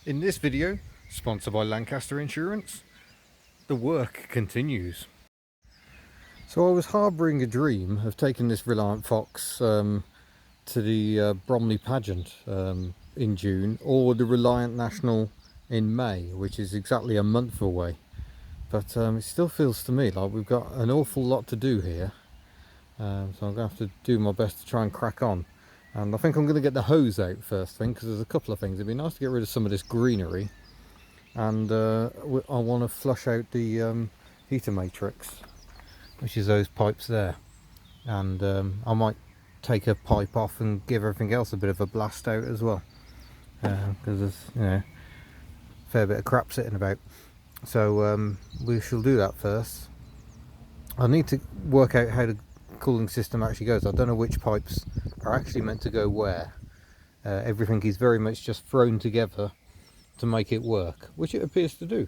In this video, sponsored by Lancaster Insurance, the work continues. So I was harbouring a dream of taking this Reliant Fox to the Bromley pageant in June, or the Reliant National in May, which is exactly a month away. But it still feels to me like we've got an awful lot to do here. So I'm going to have to do my best to try and crack on. And I think I'm going to get the hose out first thing, because there's a couple of things. It'd be nice to get rid of some of this greenery. And I want to flush out the heater matrix, which is those pipes there. And I might take a pipe off and give everything else a bit of a blast out as well. Because there's, you know, a fair bit of crap sitting about. So we shall do that first. I need to work out how the cooling system actually goes. I don't know which pipes are actually meant to go where. Everything is very much just thrown together to make it work, which it appears to do.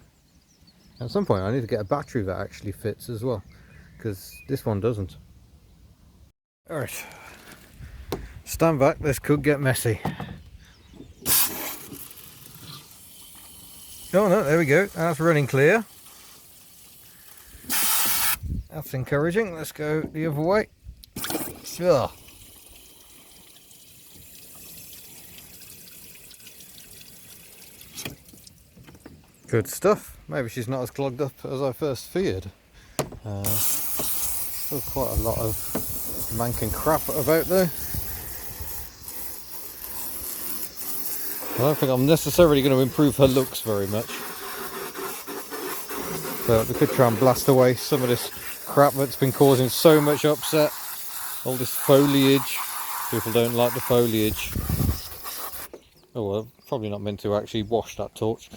At some point I need to get a battery that actually fits as well, because this one doesn't. Alright, stand back, this could get messy. Oh no, there we go, that's running clear. That's encouraging. Let's go the other way. Ugh. Good stuff. Maybe she's not as clogged up as I first feared. Still quite a lot of mankin crap about there. I don't think I'm necessarily going to improve her looks very much. But we could try and blast away some of this crap that's been causing so much upset. All this foliage. People don't like the foliage. Oh well, probably not meant to actually wash that torch.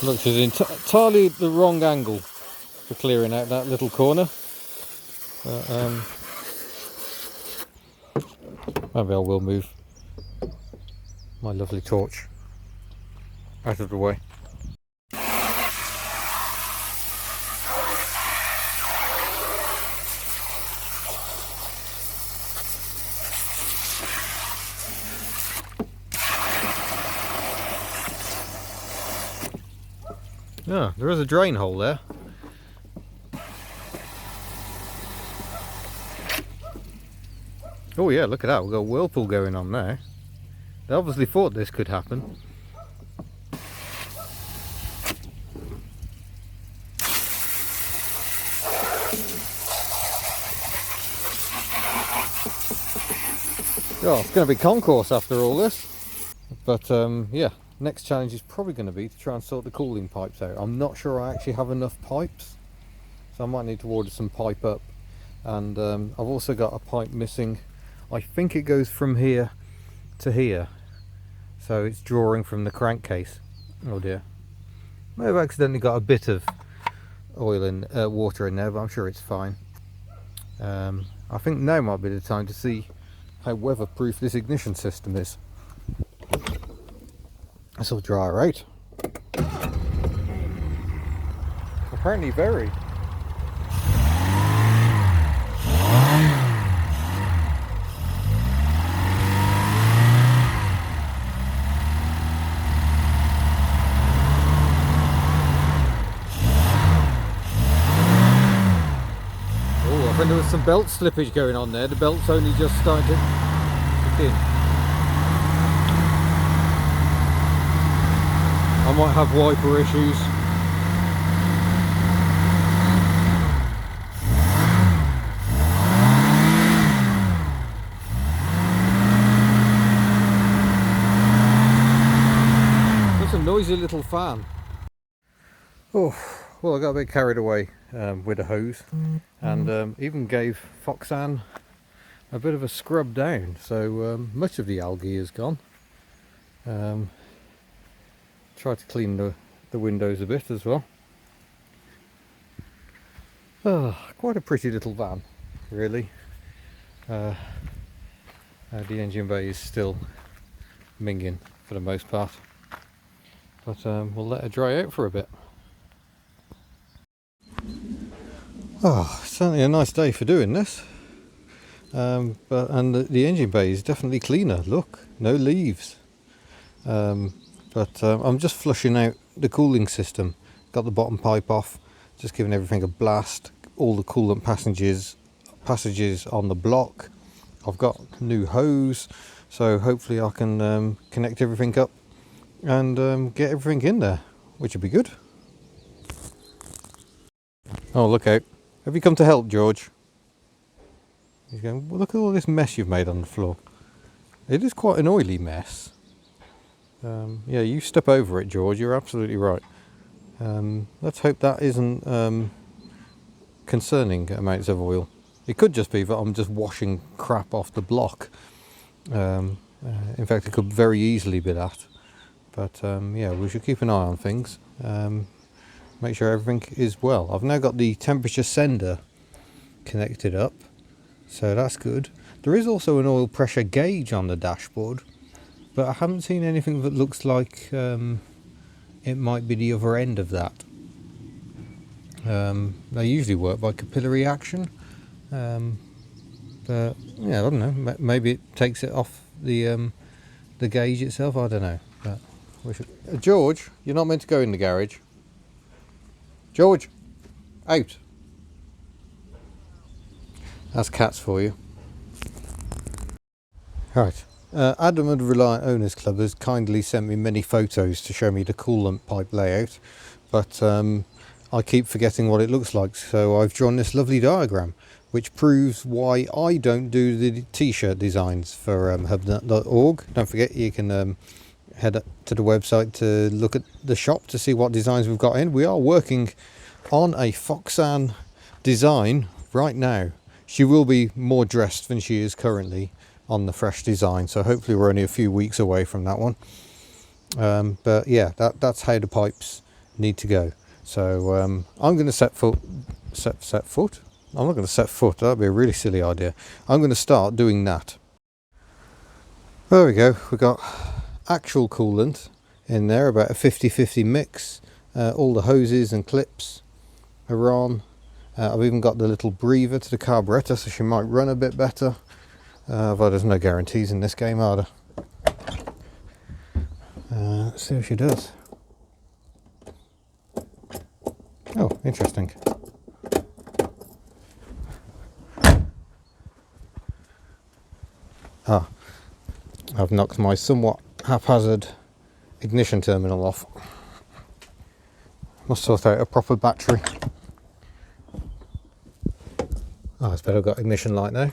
Looks as entirely the wrong angle for clearing out that little corner. Maybe I will move my lovely torch out of the way. Yeah, there is a drain hole there. Oh yeah, look at that, we've got a whirlpool going on there. They obviously thought this could happen. Oh, it's going to be concourse after all this. But yeah, next challenge is probably going to be to try and sort the cooling pipes out. I'm not sure I actually have enough pipes, so I might need to order some pipe up. And I've also got a pipe missing. I think it goes from here to here, so it's drawing from the crankcase. Oh dear, may have accidentally got a bit of oil and water in there, but I'm sure it's fine. I think now might be the time to see how weatherproof this ignition system is. This will dry right. Apparently very. I think there was some belt slippage going on there. The belt's only just starting to kick in. I might have wiper issues. That's a noisy little fan. Oh, well, I got a bit carried away with a hose, and even gave Foxanne a bit of a scrub down, so much of the algae is gone. Try to clean the windows a bit as well. Oh, quite a pretty little van, really. The engine bay is still minging for the most part, but we'll let it dry out for a bit. Oh, certainly a nice day for doing this. And the engine bay is definitely cleaner. Look, no leaves. I'm just flushing out the cooling system. Got the bottom pipe off, just giving everything a blast. All the coolant passages on the block. I've got new hose, so hopefully I can connect everything up and get everything in there, which would be good. Oh, look out. Have you come to help, George? He's going, well, look at all this mess you've made on the floor. It is quite an oily mess. Yeah, you step over it, George. You're absolutely right. Let's hope that isn't concerning amounts of oil. It could just be that I'm just washing crap off the block. In fact, it could very easily be that. But yeah, we should keep an eye on things. Make sure everything is well. I've now got the temperature sender connected up, so that's good. There is also an oil pressure gauge on the dashboard, but I haven't seen anything that looks like it might be the other end of that. They usually work by capillary action, but yeah, I don't know. Maybe it takes it off the gauge itself. I don't know. But we should... George, you're not meant to go in the garage. George, out. That's cats for you. Right. Adam and Reliant Owners Club has kindly sent me many photos to show me the coolant pipe layout, but I keep forgetting what it looks like, so I've drawn this lovely diagram which proves why I don't do the t-shirt designs for hubnut.org. Don't forget, you can head up to the website to look at the shop to see what designs we've got in. We are working on a Foxanne design right now. She will be more dressed than she is currently on the fresh design, so hopefully we're only a few weeks away from that one. But yeah, that's how the pipes need to go. So I'm going to set foot. I'm not going to set foot, that'd be a really silly idea. I'm going to start doing that. There we go, we've got actual coolant in there, about a 50-50 mix. All the hoses and clips are on. I've even got the little breather to the carburettor, so she might run a bit better. But there's no guarantees in this game, are there? Let's see if she does. Oh, interesting. Ah, I've knocked my somewhat haphazard ignition terminal off. Must sort out a proper battery. Oh, it's better I've got ignition light now.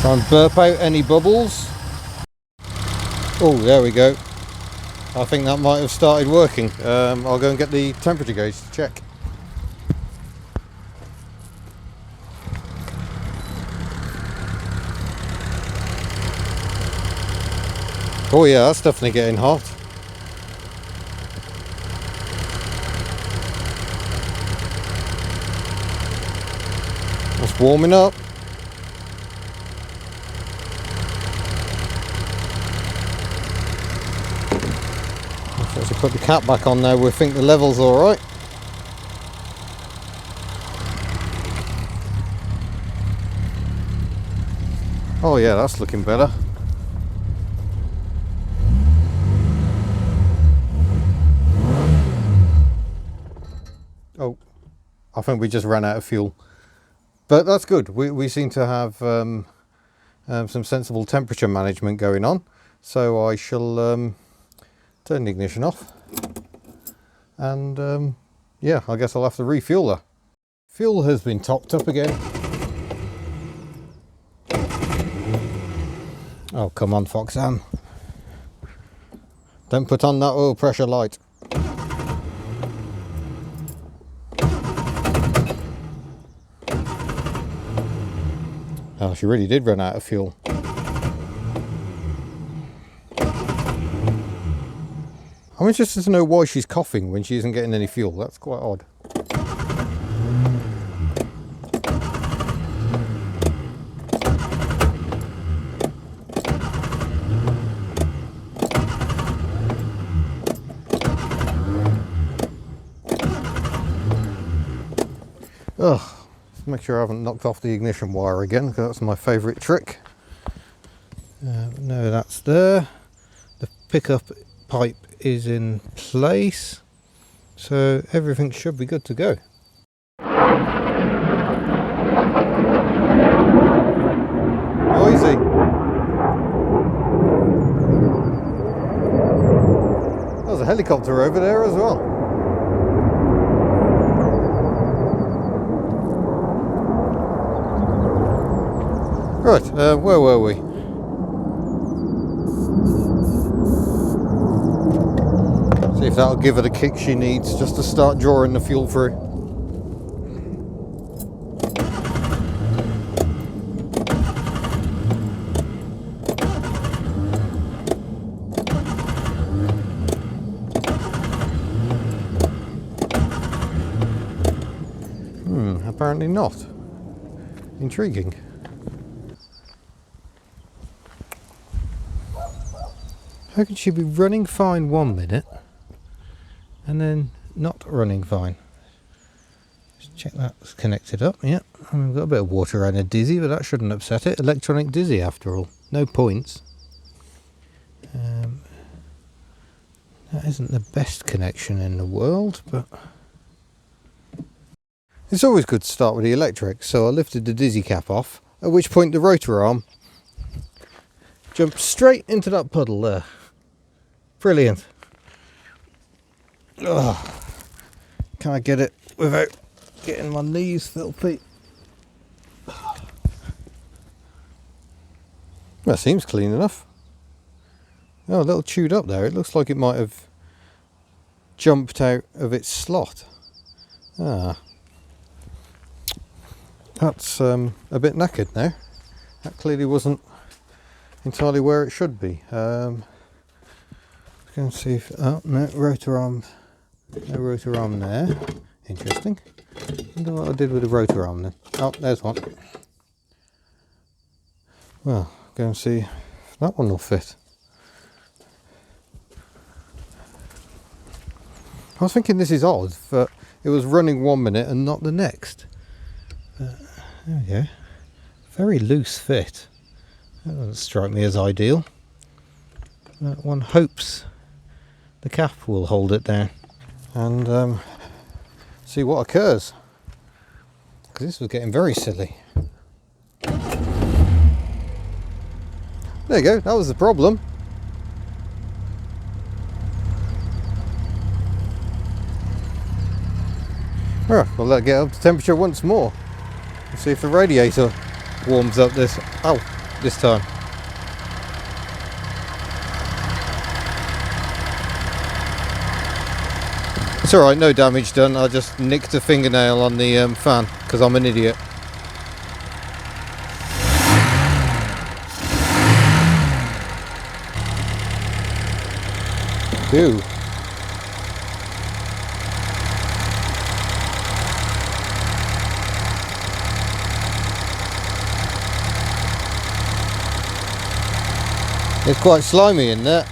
Try and burp out any bubbles. Oh, there we go. I think that might have started working. I'll go and get the temperature gauge to check. Oh yeah, that's definitely getting hot. It's warming up. Let's put the cap back on now. We think the level's alright. Oh yeah, that's looking better. Oh, I think we just ran out of fuel. But that's good. We seem to have some sensible temperature management going on. So I shall turn the ignition off. And yeah, I guess I'll have to refuel her. Fuel has been topped up again. Oh, come on, Foxanne. Don't put on that oil pressure light. Oh, she really did run out of fuel. I'm interested to know why she's coughing when she isn't getting any fuel. That's quite odd. Ugh, make sure I haven't knocked off the ignition wire again, because that's my favourite trick. No, that's there. The pickup pipe is in place, so everything should be good to go. Noisy. There's a helicopter over there as well. Right, where were we? See if that'll give her the kick she needs just to start drawing the fuel through. Apparently not. Intriguing. How could she be running fine 1 minute and then not running fine? Just check that's connected up. Yep, we've got a bit of water around a dizzy, but that shouldn't upset it. Electronic dizzy after all. No points. That isn't the best connection in the world, but it's always good to start with the electric. So I lifted the dizzy cap off, at which point the rotor arm jumped straight into that puddle there. Brilliant. Ugh. Can I get it without getting my knees filthy? That seems clean enough. Oh, a little chewed up there. It looks like it might have jumped out of its slot. Ah. That's a bit knackered now. That clearly wasn't entirely where it should be. Let's go and see if... Oh, no rotor arm. No rotor arm there. Interesting. I wonder what I did with the rotor arm then. Oh, there's one. Well, go and see if that one will fit. I was thinking this is odd, but it was running 1 minute and not the next. There we go. Very loose fit. That doesn't strike me as ideal. One hopes the cap will hold it down and see what occurs, because this was getting very silly. There you go, that was the problem. Right, well, let it get up to temperature once more. Let's see if the radiator warms up this time. It's alright, no damage done. I just nicked a fingernail on the fan because I'm an idiot. Ew. It's quite slimy in there.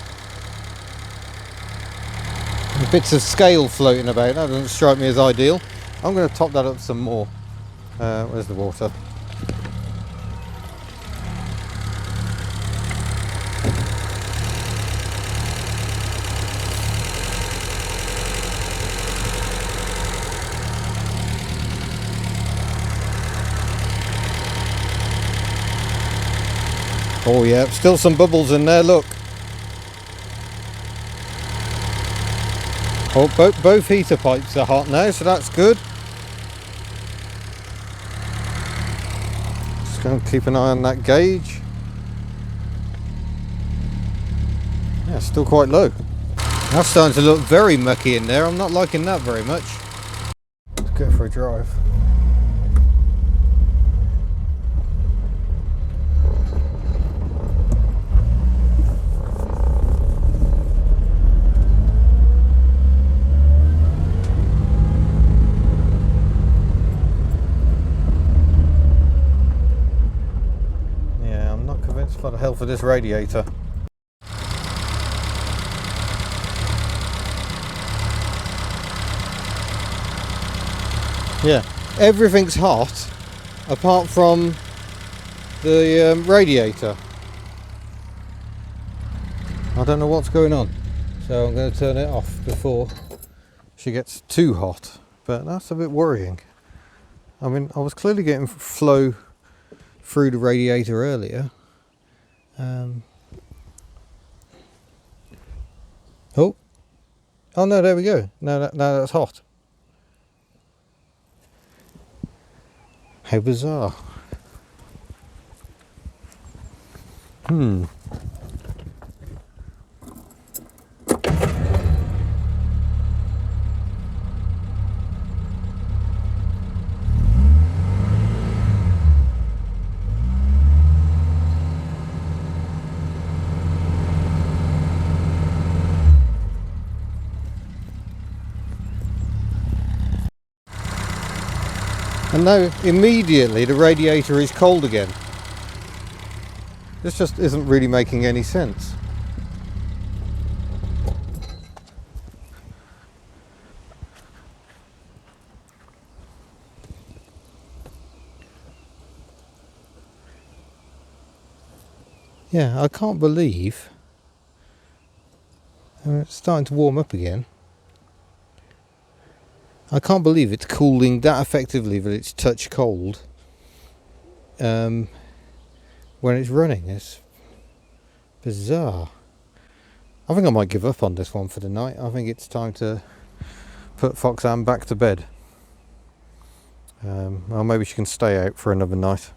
Bits of scale floating about. That doesn't strike me as ideal. I'm going to top that up some more. Where's the water? Oh yeah, still some bubbles in there, look. Oh, both heater pipes are hot now, so that's good. Just going to keep an eye on that gauge. Yeah, still quite low. That's starting to look very mucky in there. I'm not liking that very much. Let's go for a drive. off of this radiator. Yeah, everything's hot apart from the radiator. I don't know what's going on, so I'm going to turn it off before she gets too hot, but that's a bit worrying. I mean, I was clearly getting flow through the radiator earlier. Oh no, there we go. Now that's hot. How bizarre. And now immediately the radiator is cold again. This just isn't really making any sense. Yeah, I can't believe it's starting to warm up again. I can't believe it's cooling that effectively that it's touch cold when it's running. It's bizarre. I think I might give up on this one for the night. I think it's time to put Foxanne back to bed. Well, maybe she can stay out for another night.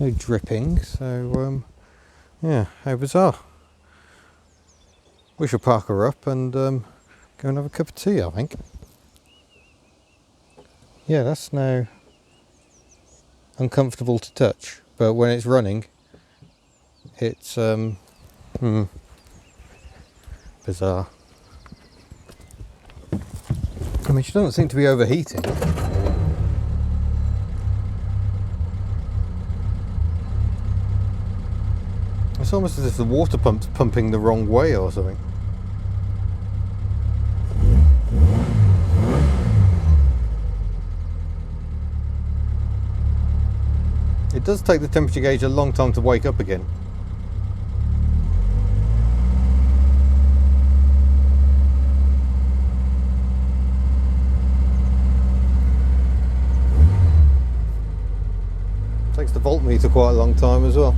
No dripping, so yeah, how bizarre. We should park her up and go and have a cup of tea, I think. Yeah, that's now uncomfortable to touch, but when it's running, it's bizarre. I mean, she doesn't seem to be overheating. It's almost as if the water pump's pumping the wrong way or something. It does take the temperature gauge a long time to wake up again. Takes the voltmeter quite a long time as well.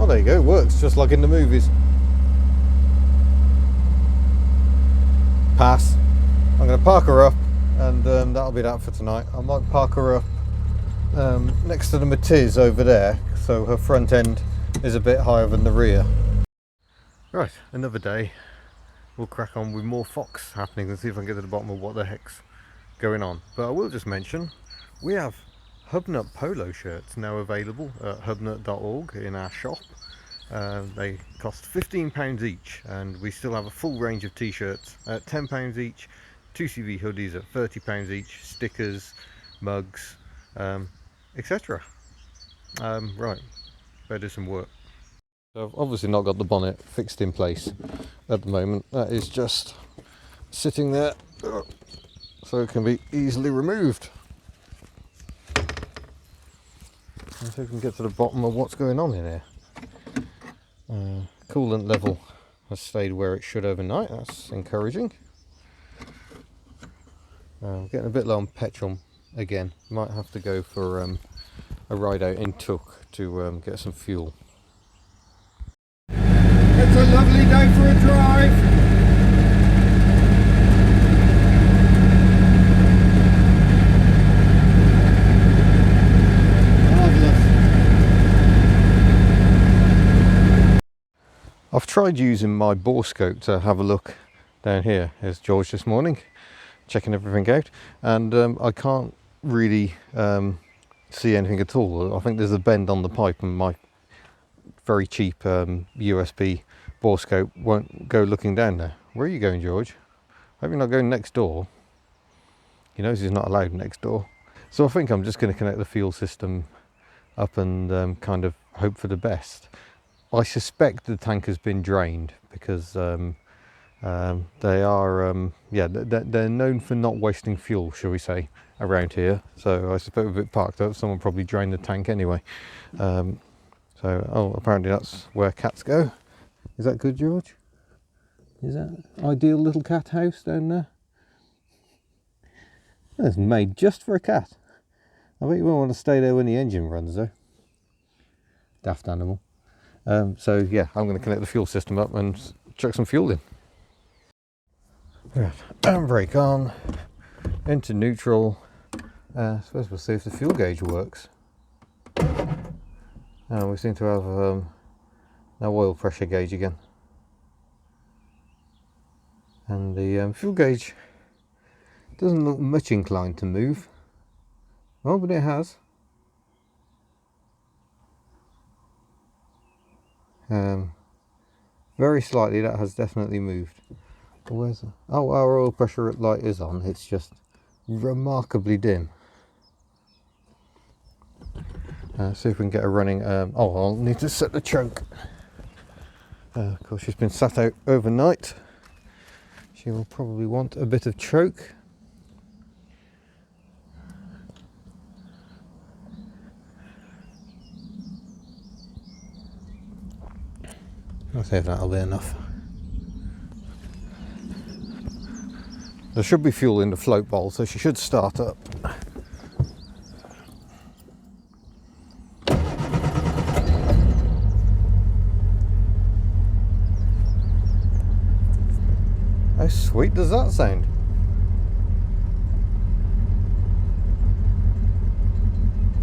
Oh, there you go, it works just like in the movies. Pass. I'm going to park her up and that'll be that for tonight. I might park her up next to the Matiz over there, so her front end is a bit higher than the rear. Right, another day. We'll crack on with more Fox happening and see if I can get to the bottom of what the heck's going on. But I will just mention, we have Hubnut polo shirts now available at hubnut.org in our shop. They cost £15 each, and we still have a full range of t-shirts at £10 each, 2CV hoodies at £30 each, stickers, mugs, etc. Right, better do some work. So I've obviously not got the bonnet fixed in place at the moment. That is just sitting there so it can be easily removed. And so we can get to the bottom of what's going on in here. Coolant level has stayed where it should overnight. That's encouraging. Getting a bit low on petrol again. Might have to go for a ride out in Took to get some fuel. It's a lovely day for a drive. I've tried using my bore scope to have a look down here. Here's George this morning, checking everything out, and I can't really see anything at all. I think there's a bend on the pipe, and my very cheap USB bore scope won't go looking down there. Where are you going, George? I hope you're not going next door. He knows he's not allowed next door. So I think I'm just going to connect the fuel system up and kind of hope for the best. I suspect the tank has been drained because they are, they're known for not wasting fuel, shall we say, around here. So I suppose if it parked up, someone probably drained the tank anyway. Oh, apparently that's where cats go. Is that good, George? Is that ideal little cat house down there? It's made just for a cat. I bet you won't want to stay there when the engine runs though. Daft animal. So yeah, I'm going to connect the fuel system up and chuck some fuel in. Right, handbrake on, into neutral. I suppose we'll see if the fuel gauge works. We seem to have no oil pressure gauge again. And the fuel gauge doesn't look much inclined to move. Oh, but it has. Very slightly, that has definitely moved. Where's the... Oh, our oil pressure light is on. It's just remarkably dim. See if we can get her running. Oh, I'll need to set the choke. Of course, she's been sat out overnight. She will probably want a bit of choke. I'll see if that'll be enough. There should be fuel in the float bowl, so she should start up. How sweet does that sound?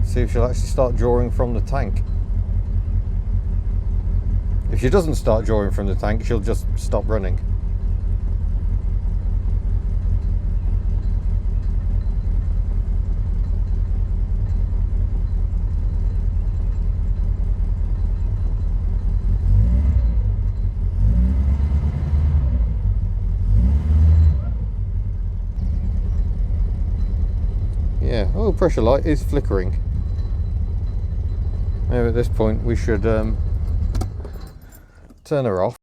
See if she'll actually start drawing from the tank. If she doesn't start drawing from the tank, she'll just stop running. Yeah, oh, pressure light is flickering. Maybe at this point we should turn her off.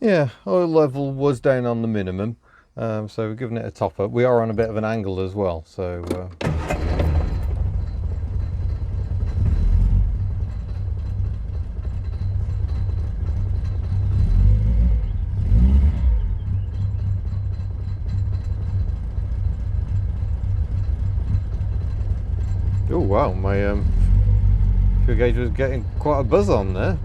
Yeah, oil level was down on the minimum, so we're giving it a top up. We are on a bit of an angle as well, so oh wow, my fuel gauge was getting quite a buzz on there.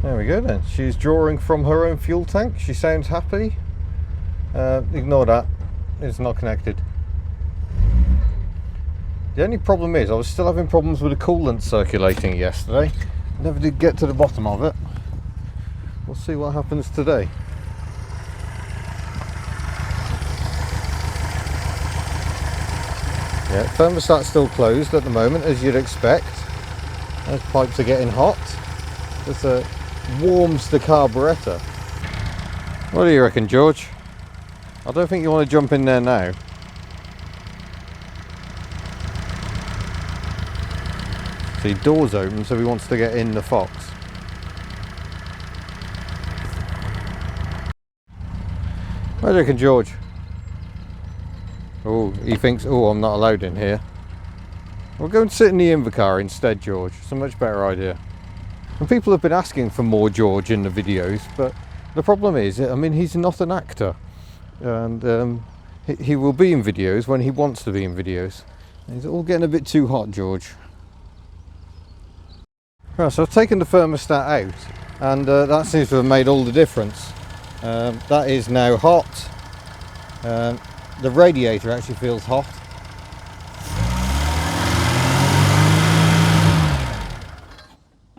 There we go then, she's drawing from her own fuel tank. She sounds happy. Ignore that, it's not connected. The only problem is I was still having problems with the coolant circulating yesterday. Never did get to the bottom of it. We'll see what happens today. Yeah, thermostat's still closed at the moment, as you'd expect. Those pipes are getting hot. This warms the carburettor. What do you reckon, George? I don't think you want to jump in there now. See, door's open, so he wants to get in the Fox. What do you reckon, George? Oh, he thinks, oh, I'm not allowed in here. We'll go and sit in the Invacar instead, George. It's a much better idea. And people have been asking for more George in the videos, but the problem is, I mean, he's not an actor. And he will be in videos when he wants to be in videos. It's all getting a bit too hot, George. Right, so I've taken the thermostat out, and that seems to have made all the difference. That is now hot. The radiator actually feels hot.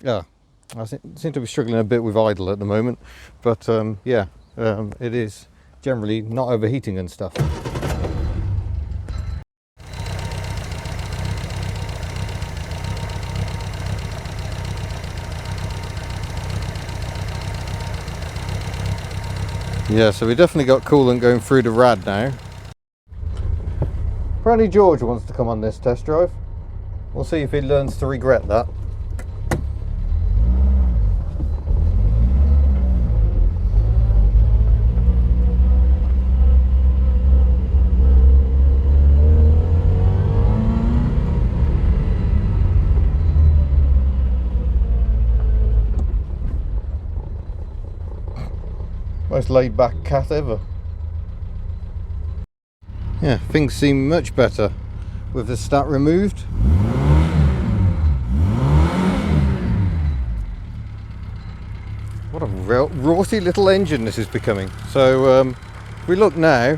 Yeah, I seem to be struggling a bit with idle at the moment, but yeah, it is generally not overheating and stuff. Yeah, so we definitely got coolant going through the rad now. Apparently George wants to come on this test drive. We'll see if he learns to regret that. Most laid back cat ever. Yeah, things seem much better with the stat removed. What a rorty little engine this is becoming. So if we look now,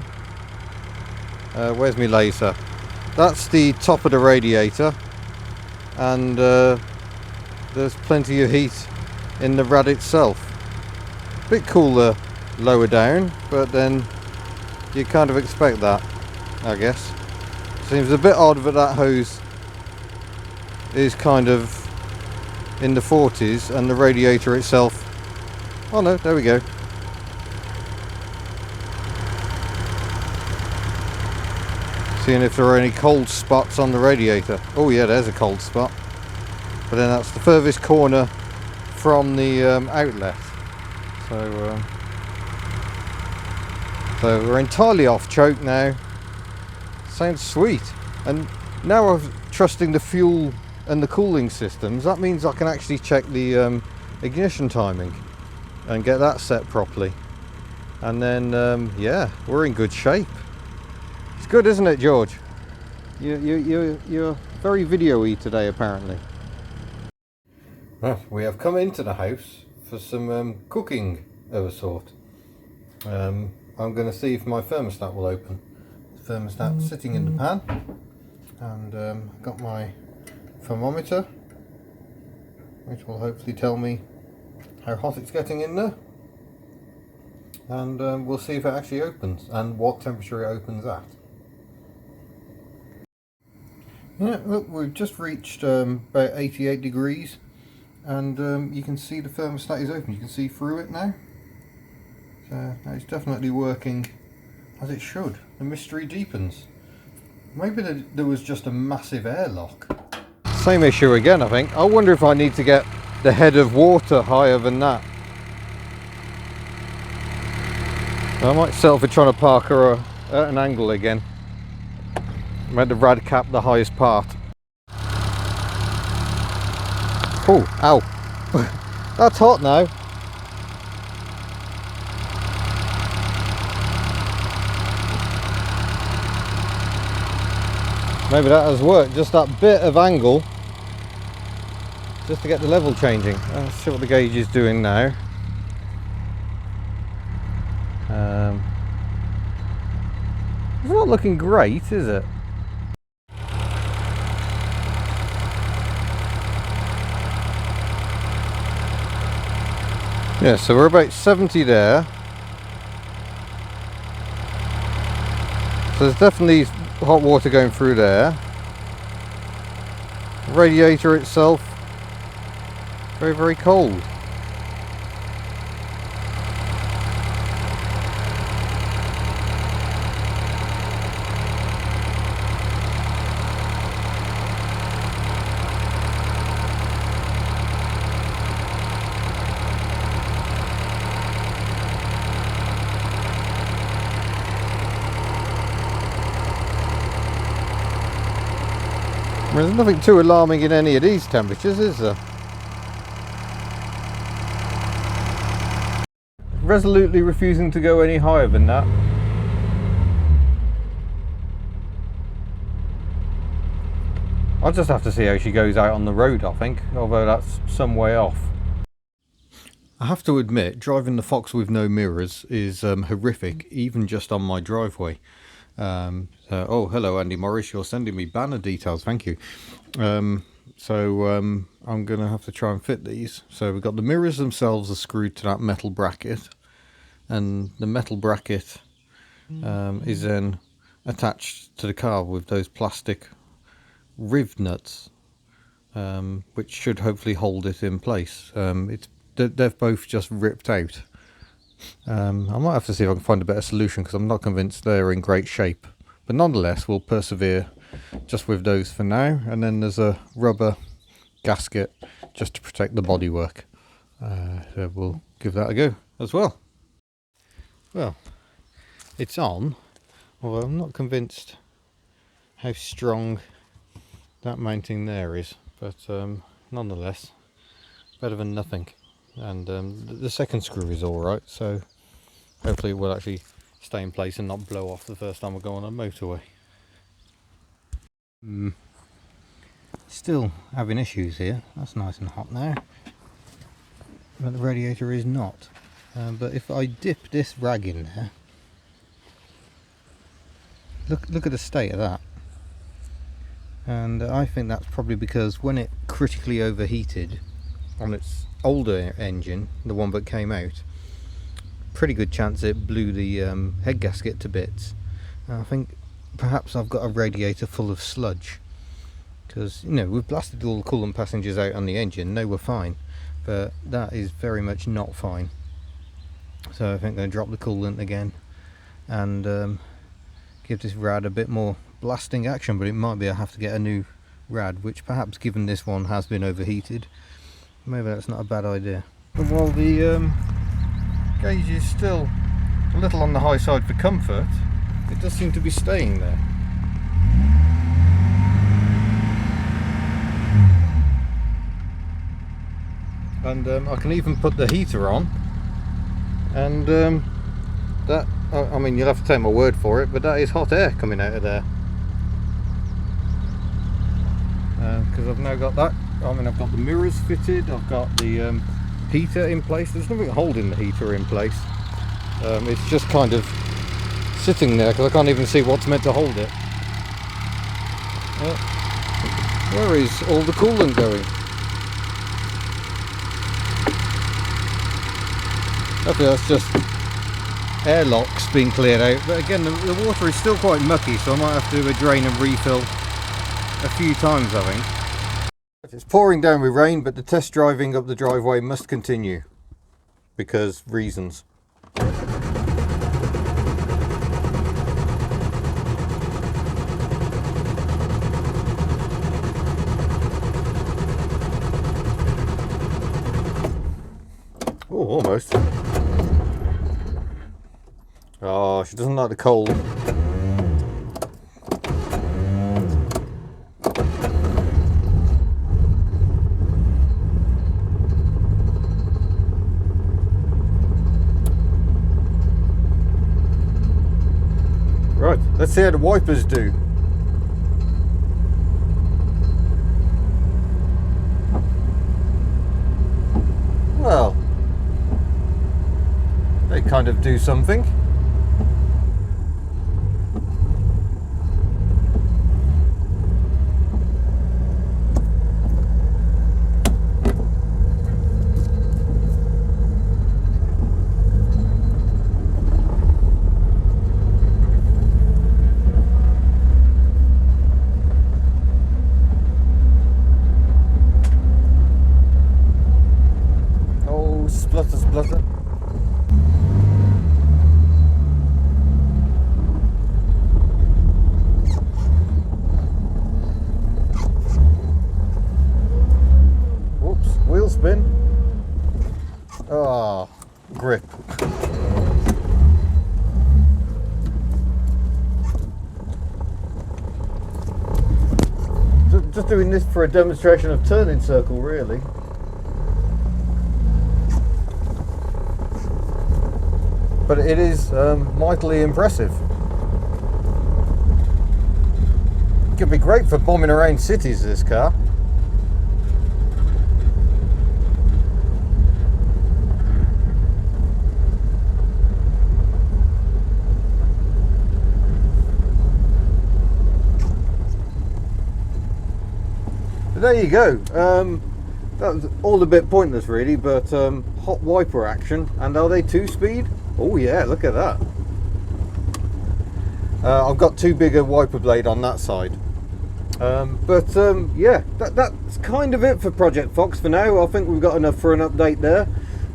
where's my laser? That's the top of the radiator, and there's plenty of heat in the rad itself. A bit cooler lower down, but then you kind of expect that, I guess. Seems a bit odd that that hose is kind of in the 40s and the radiator itself, oh no, there we go. Seeing if there are any cold spots on the radiator. Oh yeah, there's a cold spot, but then that's the furthest corner from the outlet. So we're entirely off choke now. Sounds sweet. And now I'm trusting the fuel and the cooling systems. That means I can actually check the ignition timing and get that set properly. And then yeah, we're in good shape. It's good, isn't it, George? You're very video-y today, apparently. Well, we have come into the house for some cooking of a sort. I'm going to see if my thermostat will open. The thermostat's sitting in the pan, and I've got my thermometer, which will hopefully tell me how hot it's getting in there, and we'll see if it actually opens and what temperature it opens at. Yeah, look, we've just reached about 88 degrees, and you can see the thermostat is open. You can see through it now. So it's definitely working as it should. The mystery deepens. Maybe there was just a massive airlock. Same issue again, I think. I wonder if I need to get the head of water higher than that. I might settle for trying to park her at an angle again. Make the rad cap the highest part. Oh, ow. That's hot now. Maybe that has worked, just that bit of angle, just to get the level changing. Let's see what the gauge is doing now. It's not looking great, is it? Yeah, so we're about 70 there. So there's definitely hot water going through there. The radiator itself, very, very cold. There's nothing too alarming in any of these temperatures, is there? Resolutely refusing to go any higher than that. I'll just have to see how she goes out on the road, I think, although that's some way off. I have to admit, driving the Fox with no mirrors is horrific, even just on my driveway. Oh, hello Andy Morris, you're sending me banner details, thank you. I'm gonna have to try and fit these. So we've got the mirrors themselves are screwed to that metal bracket, and the metal bracket is then attached to the car with those plastic riv nuts, which should hopefully hold it in place. They've both just ripped out, I might have to see if I can find a better solution, because I'm not convinced they're in great shape. But nonetheless, we'll persevere just with those for now. And then there's a rubber gasket just to protect the bodywork. So we'll give that a go as well. Well, it's on, although I'm not convinced how strong that mounting there is. But nonetheless, better than nothing. And the second screw is alright, so hopefully it will actually stay in place and not blow off the first time we go on a motorway. Still having issues here. That's nice and hot now, but the radiator is not. But if I dip this rag in there, look at the state of that. And I think that's probably because when it critically overheated on its older engine, the one that came out, pretty good chance it blew the head gasket to bits. And I think perhaps I've got a radiator full of sludge, because, you know, we've blasted all the coolant passengers out on the engine, they were fine, but that is very much not fine. So I think I'm going to drop the coolant again and give this rad a bit more blasting action. But it might be I have to get a new rad, which perhaps, given this one has been overheated, maybe that's not a bad idea. But while the gauge is still a little on the high side for comfort, it does seem to be staying there. And I can even put the heater on, and that, I mean, you'll have to take my word for it, but that is hot air coming out of there. Because I've now got that, I mean, I've got the mirrors fitted, I've got the heater in place. There's nothing holding the heater in place. It's just kind of sitting there because I can't even see what's meant to hold it. Where is all the coolant going? Hopefully that's just airlocks being cleared out, but again the water is still quite mucky, so I might have to do a drain and refill a few times, I think. It's pouring down with rain, but the test driving up the driveway must continue because reasons. Oh, almost. Oh, she doesn't like the cold. Right, let's see how the wipers do. Well, they kind of do something. Splutter, splutter. Whoops, wheel spin. Ah, grip. Just doing this for a demonstration of turning circle, really. But it is mightily impressive. It could be great for bombing around cities, this car. But there you go. That was all a bit pointless, really, but hot wiper action. And are they 2-speed? Oh yeah, look at that. I've got too big a wiper blade on that side. Yeah, that's kind of it for Project Fox for now. I think we've got enough for an update there.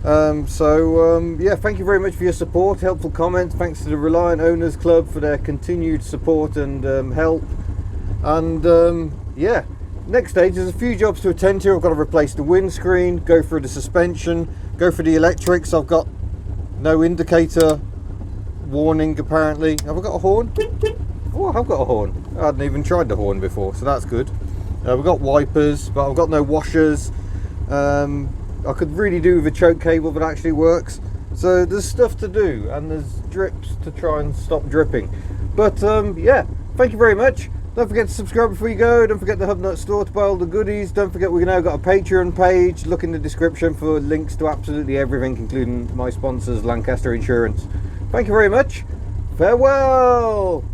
Yeah, thank you very much for your support, helpful comments. Thanks to the Reliant Owners Club for their continued support and help. And yeah, next stage, there's a few jobs to attend to. I've got to replace the windscreen, go through the suspension, go through the electrics. I've got no indicator warning apparently. Have I got a horn? Oh, I've got a horn. I hadn't even tried the horn before, so that's good. We've got wipers, but I've got no washers. I could really do with a choke cable that actually works. So there's stuff to do, and there's drips to try and stop dripping. But yeah, thank you very much. Don't forget to subscribe before you go. Don't forget the Hubnut store to buy all the goodies. Don't forget we've now got a Patreon page. Look in the description for links to absolutely everything, including my sponsors, Lancaster Insurance. Thank you very much. Farewell.